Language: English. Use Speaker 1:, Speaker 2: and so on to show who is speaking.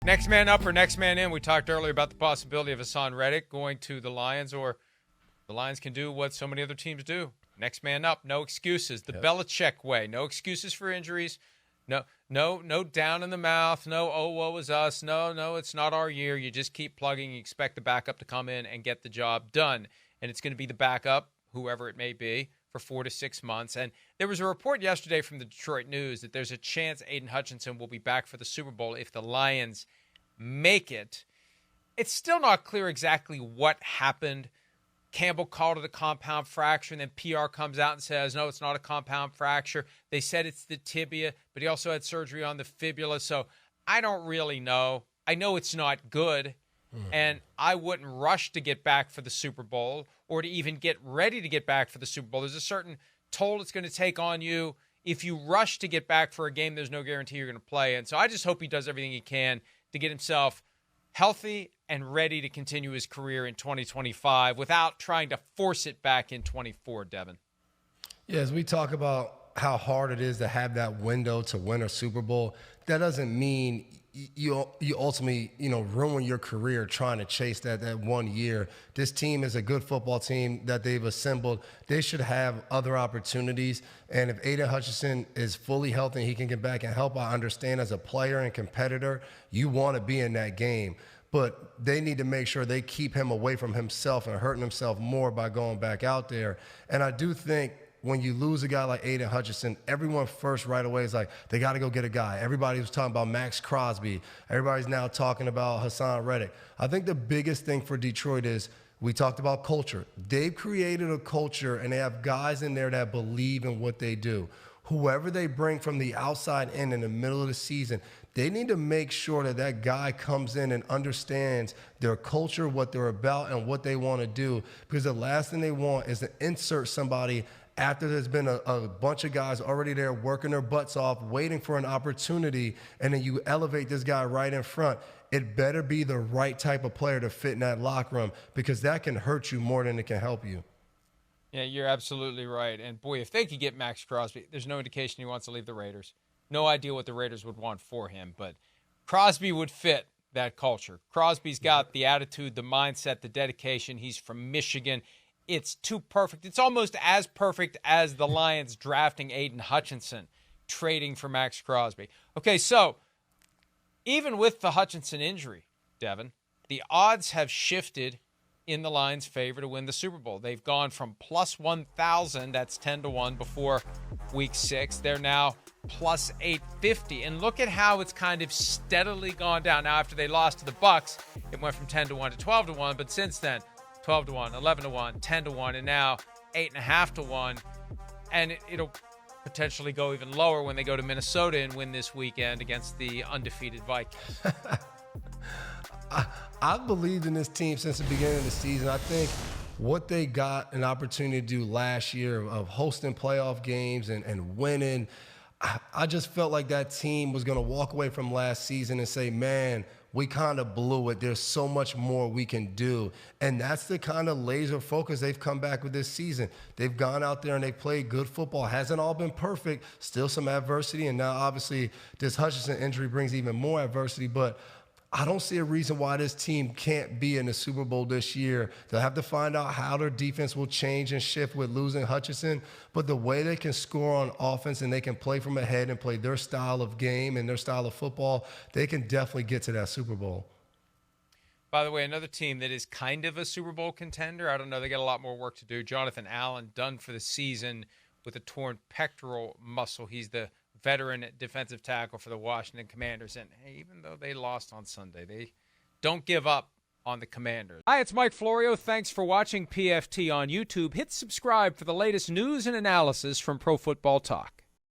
Speaker 1: Next man up or next man in. We talked earlier about the possibility of Hassan Reddick going to the Lions, or the Lions can do what so many other teams do. Next man up, no excuses. The Belichick way, no excuses for injuries. No down in the mouth. No, oh, woe is us. No, it's not our year. You just keep plugging. You expect the backup to come in and get the job done. And it's going to be the backup, whoever it may be, for 4 to 6 months. And there was a report yesterday from the Detroit News that there's a chance Aidan Hutchinson will be back for the Super Bowl if the Lions make it. It's still not clear exactly what happened. Campbell called it a compound fracture, and then PR comes out and says, no, it's not a compound fracture. They said it's the tibia, but he also had surgery on the fibula. So I don't really know. I know it's not good, and I wouldn't rush to get back for the Super Bowl or to even get ready to get back for the Super Bowl. There's a certain toll it's going to take on you. If you rush to get back for a game, there's no guarantee you're going to play. And so I just hope he does everything he can to get himself healthy and ready to continue his career in 2025 without trying to force it back in 24, Devin.
Speaker 2: Yeah, as we talk about how hard it is to have that window to win a Super Bowl, that doesn't mean you ultimately, ruin your career trying to chase that 1 year. This team is a good football team that they've assembled. They should have other opportunities. And if Aidan Hutchinson is fully healthy and he can get back and help, I understand as a player and competitor, you want to be in that game. But they need to make sure they keep him away from himself and hurting himself more by going back out there. And I do think when you lose a guy like Aidan Hutchinson, everyone first right away is like, they got to go get a guy. Everybody was talking about Max Crosby. Everybody's now talking about Hassan Reddick. I think the biggest thing for Detroit is we talked about culture. They've created a culture, and they have guys in there that believe in what they do. Whoever they bring from the outside in the middle of the season, they need to make sure that that guy comes in and understands their culture, what they're about, and what they want to do. Because the last thing they want is to insert somebody after there's been a bunch of guys already there working their butts off, waiting for an opportunity, and then you elevate this guy right in front. It better be the right type of player to fit in that locker room, because that can hurt you more than it can help you.
Speaker 1: Yeah, you're absolutely right. And, boy, if they could get Max Crosby, there's no indication he wants to leave the Raiders. No idea what the Raiders would want for him, but Crosby would fit that culture. Crosby's got the attitude, the mindset, the dedication. He's from Michigan. It's too perfect. It's almost as perfect as the Lions drafting Aidan Hutchinson, trading for Max Crosby. Okay, so even with the Hutchinson injury, Devin, the odds have shifted in the Lions' favor to win the Super Bowl. They've gone from plus 1,000, that's 10-1 before Week 6. They're now plus 850. And look at how it's kind of steadily gone down. Now, after they lost to the Bucs, it went from 10-1 to 12-1. But since then, 12-1, 11-1, 10-1, and now 8.5-1. And it'll potentially go even lower when they go to Minnesota and win this weekend against the undefeated Vikings.
Speaker 2: I've believed in this team since the beginning of the season. I think what they got an opportunity to do last year of hosting playoff games and winning, I just felt like that team was going to walk away from last season and say, man, we kind of blew it. There's so much more we can do. And that's the kind of laser focus they've come back with this season. They've gone out there and they've played good football. Hasn't all been perfect. Still some adversity. And now, obviously, this Hutchinson injury brings even more adversity. But I don't see a reason why this team can't be in the Super Bowl this year. They'll have to find out how their defense will change and shift with losing Hutchinson. But the way they can score on offense and they can play from ahead and play their style of game and their style of football, they can definitely get to that Super Bowl.
Speaker 1: By the way, another team that is kind of a Super Bowl contender, I don't know, they got a lot more work to do. Jonathan Allen done for the season with a torn pectoral muscle. He's the veteran defensive tackle for the Washington Commanders. And hey, even though they lost on Sunday, they don't give up on the Commanders. Hi, it's Mike Florio. Thanks for watching PFT on YouTube. Hit subscribe for the latest news and analysis from Pro Football Talk.